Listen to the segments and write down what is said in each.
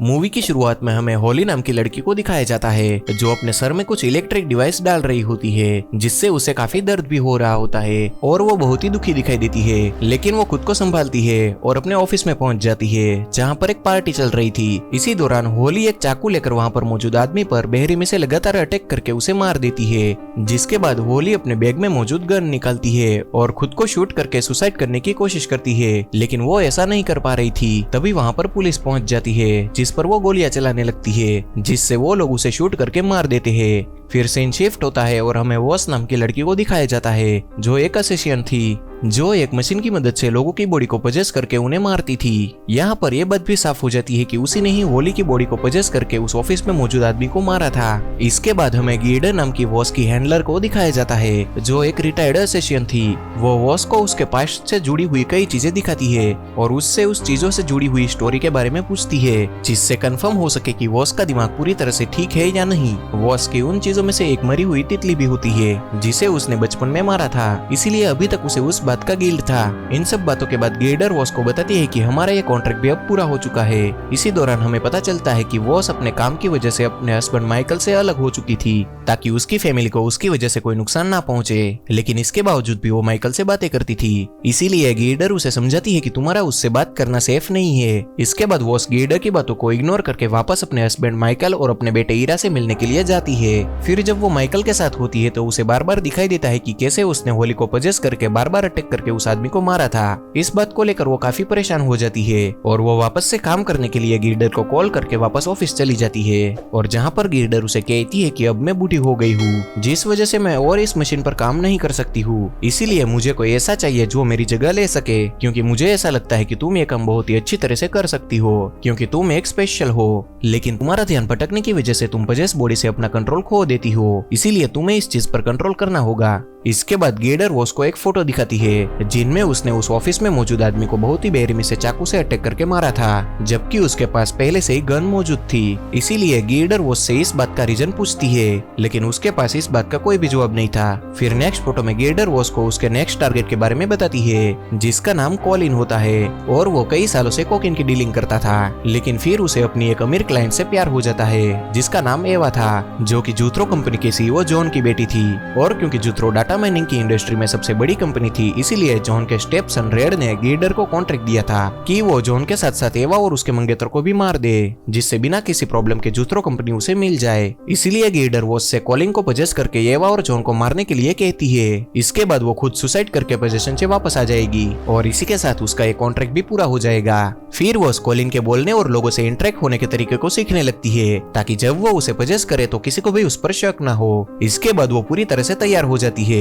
Movie की शुरुआत में हमें हॉली नाम की लड़की को दिखाया जाता है जो अपने सर में कुछ इलेक्ट्रिक डिवाइस डाल रही होती है, जिससे उसे काफी दर्द भी हो रहा होता है और वो बहुत ही दुखी दिखाई देती है। लेकिन वो खुद को संभालती है और अपने ऑफिस में पहुंच जाती है जहां पर एक पार्टी चल रही थी। इसी दौरान हॉली एक चाकू लेकर वहां पर मौजूद आदमी पर बेरहमी से लगातार अटैक करके उसे मार देती है, जिसके बाद हॉली अपने बैग में मौजूद गन निकालती है और खुद को शूट करके सुसाइड करने की कोशिश करती है, लेकिन वो ऐसा नहीं कर पा रही थी। तभी वहां पर पुलिस पहुंच जाती है जिस पर वो गोलियां चलाने लगती है, जिससे वो लोग उसे शूट करके मार देते हैं। फिर सीन शिफ्ट होता है और हमें वॉस नाम की लड़की को दिखाया जाता है जो एक असेसियन थी, जो एक मशीन की मदद से लोगों की बॉडी को पजेस करके उन्हें मारती थी। यहाँ पर यह बात भी साफ हो जाती है कि उसी ने ही हॉली की बॉडी को पजेस करके उस ऑफिस में मौजूद आदमी को मारा था। इसके बाद हमें गीडर नाम की वॉस की हैंडलर को दिखाया जाता है जो एक रिटायर्ड असेसियन थी। वो वॉस को उसके पास्ट से जुड़ी हुई कई चीजें दिखाती है और उससे उस चीजों से जुड़ी हुई स्टोरी के बारे में पूछती है, जिससे कंफर्म हो सके कि वॉस का दिमाग पूरी तरह से ठीक है या नहीं। वॉस की उन चीजों में से एक मरी हुई तितली भी होती है जिसे उसने बचपन में मारा था, इसीलिए अभी तक उसे उस बात का गिल्ट था। इन सब बातों के बाद गिल्डर वॉस को बताती है कि हमारा ये कॉन्ट्रैक्ट भी अब पूरा हो चुका है। इसी दौरान हमें पता चलता है कि वॉस अपने काम की वजह से अपने हस्बैंड माइकल से अलग हो चुकी थी ताकि उसकी फैमिली को उसकी वजह से कोई नुकसान ना पहुंचे, लेकिन इसके बावजूद भी वो माइकल से बातें करती थी। इसीलिए गिल्डर उसे समझाती है कि तुम्हारा उससे बात करना सेफ नहीं है। इसके बाद वॉस गिल्डर की बातों को इग्नोर करके वापस अपने हस्बैंड माइकल और अपने बेटे ईरा से मिलने के लिए जाती है। फिर जब वो माइकल के साथ होती है तो उसे बार बार दिखाई देता है कि कैसे उसने होली को पजेस करके बार बार अटैक करके उस आदमी को मारा था। इस बात को लेकर वो काफी परेशान हो जाती है और वो वापस से काम करने के लिए गिल्डर को कॉल करके वापस ऑफिस चली जाती है, और जहां पर गिल्डर उसे कहती है कि अब मैं बूढ़ी हो गई हूँ, जिस वजह से मैं और इस मशीन पर काम नहीं कर सकती हूँ। इसीलिए मुझे कोई ऐसा चाहिए जो मेरी जगह ले सके, क्योंकि मुझे ऐसा लगता है कि तुम ये काम बहुत ही अच्छी तरह से कर सकती हो क्योंकि तुम एक स्पेशल हो, लेकिन तुम्हारा ध्यान भटकने की वजह से तुम पजेस बॉडी से अपना कंट्रोल खो देती हो, इसीलिए तुम्हें इस चीज पर कंट्रोल करना होगा। इसके बाद गिल्डर वॉस को एक फोटो दिखाती है जिनमें उसने उस ऑफिस में मौजूद आदमी को बहुत ही बेरहमी से चाकू से अटैक करके मारा था, जबकि उसके पास पहले से ही गन मौजूद थी। इसीलिए गिल्डर वॉस से इस बात का रीजन पूछती है, लेकिन उसके पास इस बात का कोई भी जवाब नहीं था। फिर नेक्स्ट फोटो में गिल्डर वॉस को उसके नेक्स्ट टारगेट के बारे में बताती है जिसका नाम कॉलिन होता है और वो कई सालों से कोकीन की डीलिंग करता था, लेकिन फिर उसे अपनी एक अमीर क्लाइंट से प्यार हो जाता है जिसका नाम एवा था, जो कि जूथरो कंपनी के सीईओ जॉन की बेटी थी। और क्योंकि जूथरो डाटा माइनिंग की इंडस्ट्री में सबसे बड़ी कंपनी थी, इसीलिए जॉन के स्टेपसन रेड ने गिल्डर को कॉन्ट्रैक्ट दिया था कि वो जॉन के साथ साथ एवा और उसके मंगेतर को भी मार दे, जिससे बिना किसी प्रॉब्लम के जूथरो कंपनी उसे मिल जाए। इसीलिए गिल्डर वॉस से कॉलिन को पजेस करके एवा और जॉन को मारने के लिए कहती है। इसके बाद वो खुद सुसाइड करके पोजीशन से वापस आ जाएगी और इसी के साथ उसका एक कॉन्ट्रैक्ट भी पूरा हो जाएगा। फिर वो कॉलिन के बोलने और लोगों से इंटरेक्ट होने के तरीके को सीखने लगती है ताकि जब वो उसे पजेस करे तो किसी को भी उस पर शक न हो। इसके बाद वो पूरी तरह से तैयार हो जाती है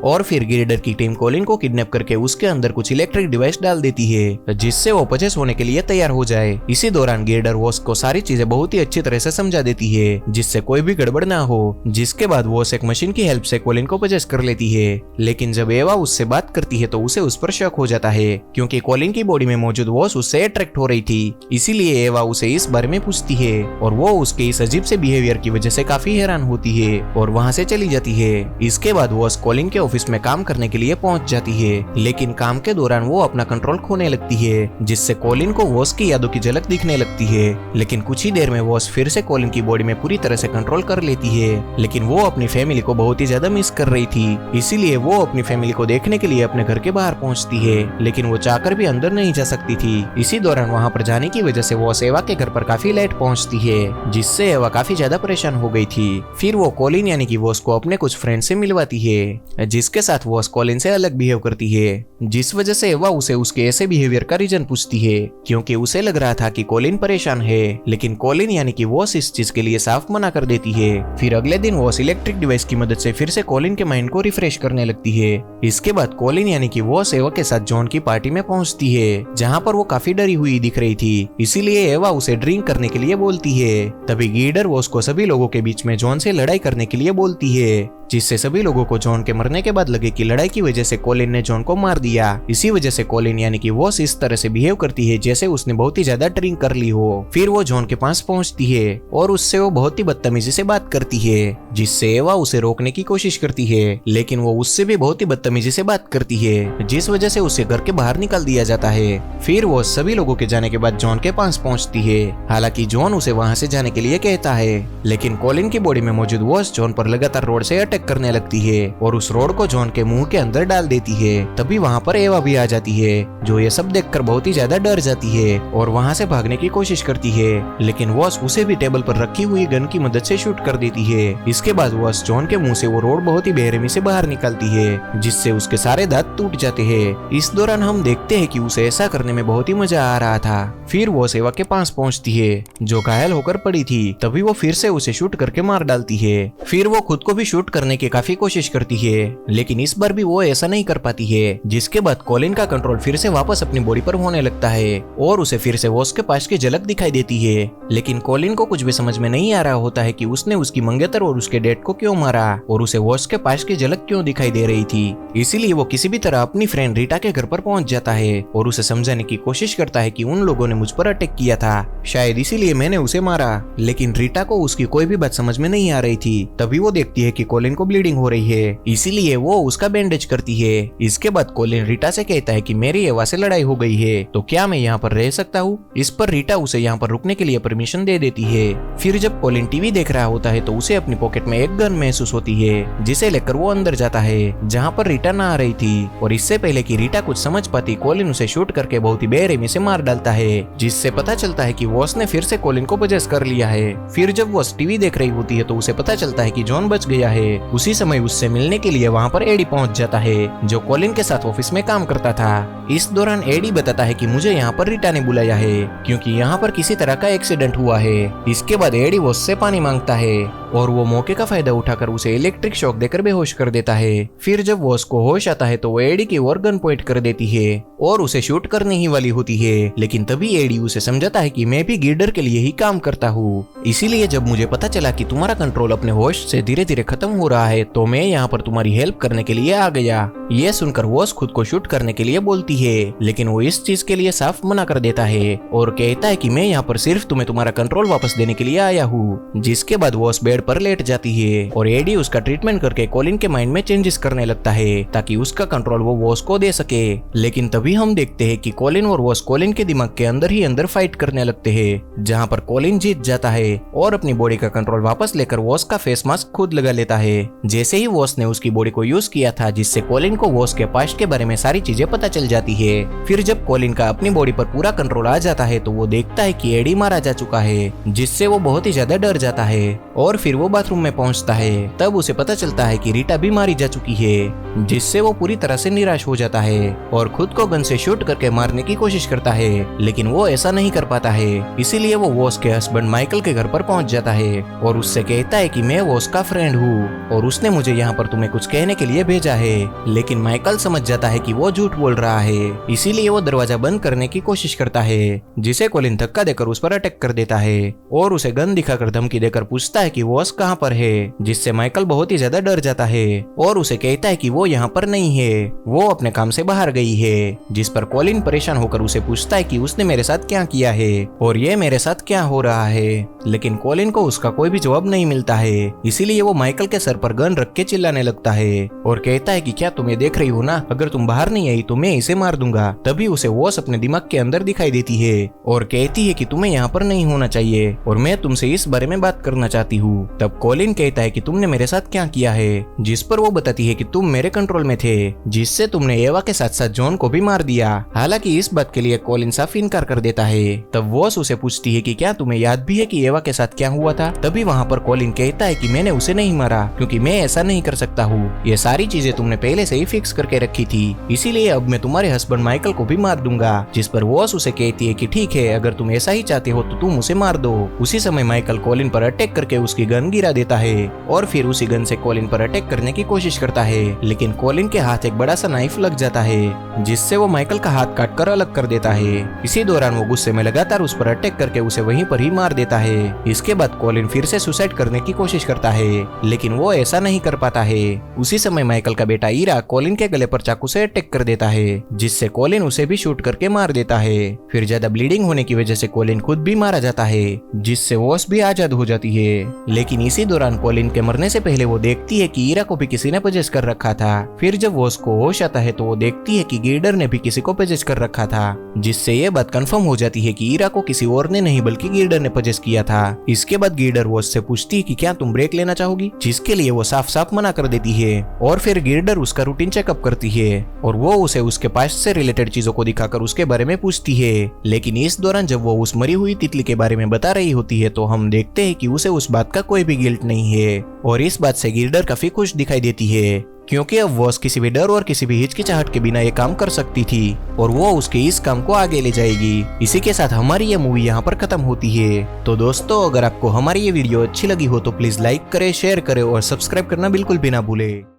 और फिर गिल्डर की टीम कॉलिन को किडनैप करके उसके अंदर कुछ इलेक्ट्रिक डिवाइस डाल देती है जिससे वो पजेस होने के लिए तैयार हो जाए। इसी दौरान गिल्डर वॉस को सारी चीजें बहुत ही अच्छी तरह से समझा देती है जिससे कोई भी गड़बड़ ना हो, जिसके बाद वॉस एक मशीन की हेल्प से कॉलिन को पजेस कर लेती है। लेकिन जब एवा उससे बात करती है तो उसे उस पर शक हो जाता है क्योंकि कॉलिन की बॉडी में मौजूद वॉस उससे अट्रैक्ट हो रही थी। इसीलिए एवा उसे इस बारे में पूछती है और वो उसके इस अजीब से बिहेवियर की वजह से काफी हैरान होती है और वहां से चली जाती है। इसके बाद वॉस कॉलिन के ऑफिस में काम करने के लिए पहुंच जाती है, लेकिन काम के दौरान वो अपना कंट्रोल खोने लगती है जिससे कॉलिन को वॉस की यादों की झलक दिखने लगती है। लेकिन कुछ ही देर में वॉस फिर से कॉलिन की बॉडी में पूरी तरह से कंट्रोल कर लेती है, लेकिन वो अपनी फैमिली को बहुत ही ज्यादा मिस कर रही थी। इसीलिए वो अपनी फैमिली को देखने के लिए अपने घर के बाहर पहुंचती है, लेकिन वो चाहकर भी अंदर नहीं जा सकती थी। इसी दौरान वहां पर जाने की वजह से वॉस एवा के घर पर काफी लेट पहुंचती है, जिससे एवा काफी ज्यादा परेशान हो गई थी। फिर वो कॉलिन यानी कि वॉस को अपने कुछ फ्रेंड से मिलवाती है जिसके साथ वॉस कॉलिन से अलग बिहेव करती है, जिस वजह से एवा उसे उसके ऐसे बिहेवियर का रीजन पूछती है क्योंकि उसे लग रहा था कि कॉलिन परेशान है, लेकिन कॉलिन यानी कि वॉस इस चीज के लिए साफ मना कर देती है। फिर अगले दिन वॉस इलेक्ट्रिक डिवाइस की मदद से फिर से कॉलिन के माइंड को रिफ्रेश करने लगती है। इसके बाद कॉलिन यानी कि वॉस एवा के साथ जॉन की पार्टी में पहुंचती है जहां पर वो काफी डरी हुई दिख रही थी, इसीलिए एवा उसे ड्रिंक करने के लिए बोलती है। तभी गिल्डर वॉस को सभी लोगों के बीच में जॉन से लड़ाई करने के लिए बोलती है जिससे सभी लोगों को जॉन के मरने के बाद लगे कि लड़ाई की वजह से कॉलिन ने जॉन को मार दिया। इसी वजह से कॉलिन यानी कि वॉस इस तरह से बिहेव करती है जैसे उसने बहुत ही ज्यादा ड्रिंक कर ली हो। फिर वो जॉन के पास पहुंचती है और उससे वो बहुत ही बदतमीजी से बात करती है, जिससे एवा उसे रोकने की कोशिश करती है, लेकिन वो उससे भी बहुत ही बदतमीजी से बात करती है, जिस वजह से उसे घर के बाहर निकाल दिया जाता है। फिर वो सभी लोगों के जाने के बाद जॉन के पास पहुंचती है। हालांकि जॉन उसे वहां से जाने के लिए कहता है, लेकिन कॉलिन की बॉडी में मौजूद वॉस जॉन पर लगातार रोड से अटैक करने लगती है और उस रोड को जॉन के मुंह के अंदर डाल देती है। तभी वहां पर एवा भी आ जाती है, जो ये सब देखकर बहुत ही ज्यादा डर जाती है और वहां से भागने की कोशिश करती है, लेकिन वॉस उसे भी टेबल पर रखी हुई गन की मदद से शूट कर देती है। इसके बाद वॉस जॉन के मुंह से वो रोड बहुत ही बेरहमी से बाहर निकालती है, जिससे उसके सारे दांत टूट जाते हैं। इस दौरान हम देखते हैं कि उसे ऐसा करने में बहुत ही मजा आ रहा था। फिर वो एवा के पास पहुंचती है, जो घायल होकर पड़ी थी। तभी वो फिर से उसे शूट करके मार डालती है। फिर वो खुद को भी शूट करने की काफी कोशिश करती है, लेकिन इस बार भी वो ऐसा नहीं कर पाती है। जिसके बाद कॉलिन का कंट्रोल फिर से वापस अपनी बॉडी पर होने लगता है और उसे फिर से वॉस के पास की झलक दिखाई देती है। लेकिन कॉलिन को कुछ भी समझ में नहीं आ रहा होता है कि उसने उसकी मंगेतर और उसके डैड को क्यों मारा और उसे वॉस के पास की झलक क्यों दिखाई दे रही थी। इसीलिए वो किसी भी तरह अपनी फ्रेंड रीटा के घर पर पहुंच जाता है और उसे समझाने की कोशिश करता है कि उन लोगों ने मुझ पर अटैक किया था, शायद इसीलिए मैंने उसे मारा। लेकिन रीटा को उसकी कोई भी बात समझ में नहीं आ रही थी। तभी वो देखती है कि कॉलिन को ब्लीडिंग हो रही है, इसीलिए वो उसका बैंडेज करती है। इसके बाद कॉलिन रीटा से कहता है कि मेरी एवा से लड़ाई हो गई है, तो क्या मैं यहाँ पर रह सकता हूँ। इस पर रीटा उसे यहाँ पर रुकने के लिए परमिशन दे देती है। फिर जब कॉलिन टीवी देख रहा होता है तो उसे अपनी पॉकेट में एक गन महसूस होती है, जिसे लेकर वो अंदर जाता है जहाँ पर रीटा नहा रही थी। और इससे पहले कि रीटा कुछ समझ पाती, कॉलिन उसे शूट करके बहुत ही बेरहमी से मार डालता है, जिससे पता चलता है कि वॉस ने फिर से कॉलिन को पजेस कर लिया है। फिर जब वॉस टीवी देख रही होती है तो उसे पता चलता है कि जॉन बच गया है। उसी समय उससे मिलने के लिए वहाँ पर एडी पहुंच जाता है, जो कॉलिन के साथ ऑफिस में काम करता था। इस दौरान एडी बताता है कि मुझे यहाँ पर रीटा ने बुलाया है क्योंकि यहाँ पर किसी तरह का एक्सीडेंट हुआ है। इसके बाद एडी वॉस से पानी मांगता है और वो मौके का फायदा उठाकर उसे इलेक्ट्रिक शॉक देकर बेहोश कर देता है। फिर जब वॉस को होश आता है तो वो एडी की ओर गन पॉइंट कर देती है और उसे शूट करने ही वाली होती है, लेकिन तभी एडी उसे समझाता है कि मैं भी गिल्डर के लिए ही काम करता हूँ, इसीलिए जब मुझे पता चला कि तुम्हारा कंट्रोल अपने होश से धीरे धीरे खत्म हो रहा है तो मैं यहाँ पर तुम्हारी हेल्प करने के लिए आ गया। ये सुनकर वॉस खुद को शूट करने के लिए बोलती है, लेकिन वो इस चीज के लिए साफ मना कर देता है और कहता है कि मैं यहाँ पर सिर्फ तुम्हें तुम्हारा कंट्रोल वापस देने के लिए आया हूँ। जिसके बाद वॉस बेड पर लेट जाती है और एडी उसका ट्रीटमेंट करके कॉलिन के माइंड में चेंजेस करने लगता है ताकि उसका कंट्रोल वो वॉस को दे सके। लेकिन तभी हम देखते हैं कि कॉलिन और वॉस कॉलिन के दिमाग के अंदर ही अंदर फाइट करने लगते हैं, जहाँ पर कॉलिन जीत जाता है और अपनी बॉडी का कंट्रोल वापस लेकर वॉस का फेस मास्क खुद लगा लेता है, जैसे ही वॉस ने उसकी बॉडी को यूज किया था, जिससे कॉलिन को वॉस के पास्ट के बारे में सारी चीजें पता चल जाती है। फिर जब कॉलिन का अपनी बॉडी पर पूरा कंट्रोल आ जाता है तो वो देखता है कि एडी मारा जा चुका है, जिससे वो बहुत ही ज्यादा डर जाता है और फिर वो बाथरूम में पहुंचता है। तब उसे पता चलता है कि रीटा भी मारी जा चुकी है, जिससे वो पूरी तरह से निराश हो जाता है और खुद को गन से शूट करके मारने की कोशिश करता है, लेकिन वो ऐसा नहीं कर पाता है। इसीलिए वो वॉस के हस्बैंड माइकल के घर पर पहुंच जाता है और उससे कहता है कि मैं वॉस का फ्रेंड हूँ और उसने मुझे यहाँ पर तुम्हें कुछ कहने के लिए भेजा है। लेकिन माइकल समझ जाता है कि वो झूठ बोल रहा है, इसीलिए वो दरवाजा बंद करने की कोशिश करता है, जिसे कॉलिन धक्का देकर उस पर अटैक कर देता है और उसे गन दिखाकर धमकी देकर पूछता है कि वॉस कहाँ पर है, जिससे माइकल बहुत ही ज्यादा डर जाता है और उसे कहता है कि वो यहाँ पर नहीं है, वो अपने काम से बाहर गई है। जिस पर कॉलिन परेशान होकर उसे पूछता है कि उसने मेरे साथ क्या किया है और ये मेरे साथ क्या हो रहा है, लेकिन कॉलिन को उसका कोई भी जवाब नहीं मिलता है। इसीलिए वो माइकल के सर पर गन रख के चिल्लाने लगता है और कहता है कि क्या तुम ये देख रही हो ना, अगर तुम बाहर नहीं आई तो मैं इसे मार दूंगा। तभी उसे वॉस अपने दिमाग के अंदर दिखाई देती है और कहती है कि तुम्हें यहाँ पर नहीं होना चाहिए और मैं तुमसे इस बारे में बात करना चाहती हूँ। तब कॉलिन कहता है कि तुमने मेरे साथ क्या किया है, जिस पर वो बताती है कि तुम मेरे कंट्रोल में थे, जिससे तुमने एवा के साथ साथ जॉन को भी मार दिया। हालांकि इस बात के लिए कॉलिन साफ इनकार कर देता है। तब वॉस उसे पूछती है कि क्या तुम्हें याद भी है कि एवा के साथ क्या हुआ था। तभी वहाँ पर कॉलिन कहता है कि मैंने उसे नहीं मारा क्योंकि मैं ऐसा नहीं कर सकता हूँ, ये सारी चीजें तुमने पहले से ही फिक्स करके रखी थी, इसीलिए अब मैं तुम्हारे हस्बैंड माइकल को भी मार दूंगा। जिस पर वॉस उसे कहती है कि ठीक है, अगर तुम ऐसा ही चाहते हो तो तुम उसे मार दो। उसी समय माइकल कॉलिन पर अटैक करके उसकी गन गिरा देता है और फिर उसी गन से कॉलिन पर अटैक करने की कोशिश करता है, लेकिन कॉलिन के हाथ एक बड़ा सा नाइफ लग जाता है जिससे वो माइकल का हाथ काट कर अलग कर देता है। इसी दौरान वो गुस्से में लगातार उस पर अटैक करके उसे वहीं पर ही मार देता है। इसके बाद कॉलिन फिर से सुसाइड करने की कोशिश करता है, लेकिन वो ऐसा नहीं कर पाता है। उसी समय माइकल का बेटा ईरा कॉलिन के गले पर चाकू से अटैक कर देता है, जिससे कॉलिन उसे भी शूट करके मार देता है। फिर ज्यादा ब्लीडिंग होने की वजह से कॉलिन खुद भी मारा जाता है, जिससे वॉस भी आजाद हो जाती है। लेकिन इसी दौरान कॉलिन के मरने से पहले वो देखती है कि ईरा को भी किसी ने पजेस कर रखा था। फिर जब वॉस को होश आता है तो वो देखती है कि गिल्डर ने भी किसी को पजेस कर रखा था, जिससे ये बात कंफर्म हो जाती है कि ईरा को किसी और ने नहीं बल्कि गिल्डर ने पजेस किया था। इसके बाद गिल्डर वॉस से पूछती है कि क्या तुम ब्रेक लेना चाहोगी, जिसके लिए वो साफ साफ मना कर देती है। और फिर गिल्डर उसका रूटीन चेकअप करती है और वो उसे उसके पास्ट से रिलेटेड चीजों को दिखाकर उसके बारे में पूछती है। लेकिन इस दौरान जब वो उस मरी हुई तितली के बारे में बता रही होती है तो हम देखते हैं कि उसे उस बात का कोई भी गिल्ट नहीं है, और इस बात से गिल्डर काफी खुश दिखाई देती है, क्योंकि अब वॉस किसी भी डर और किसी भी हिचकिचाहट के बिना ये काम कर सकती थी और वो उसके इस काम को आगे ले जाएगी। इसी के साथ हमारी ये मूवी यहाँ पर खत्म होती है। तो दोस्तों, अगर आपको हमारी ये वीडियो अच्छी लगी हो तो प्लीज लाइक करें, शेयर करें और सब्सक्राइब करना बिल्कुल भी ना भूलें।